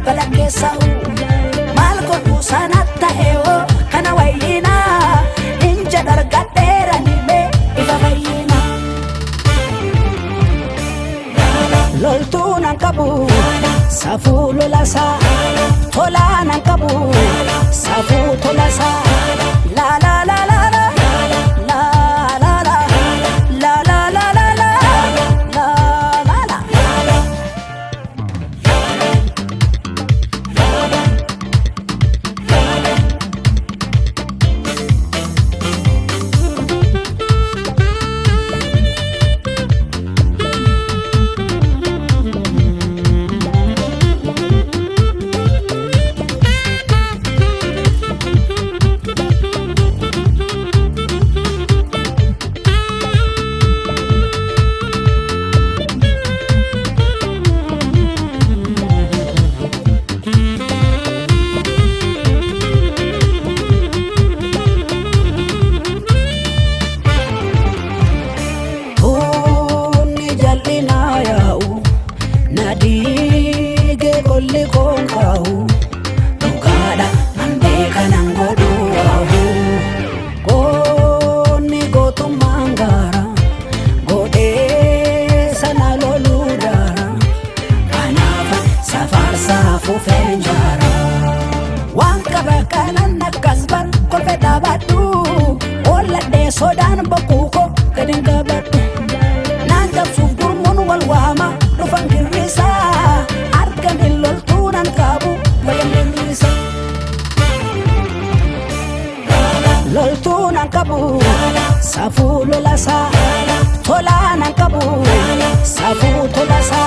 balakkeessa'u maal godhu sanatta eewoo kana wayyina inja dargadheeranillee ifa fayyina loltuun hanqabu safuu lolasaa tolaan hanqabu safuu tolasaa la la la la la Nadige golli konkahu Tukada ande kanan goduahu Goni gotu mangara Gode sana loludara Kanafa safar safu fenjara Wanka bakanan nakasbar kolfe dabadu Ola de sodan bakuko kadinga badu Nanda sufgurmun walwama Rufan girisa argan loltunan kabu bayam girisa loltunan kabu safu lolasa tolanan kabu safu tolasa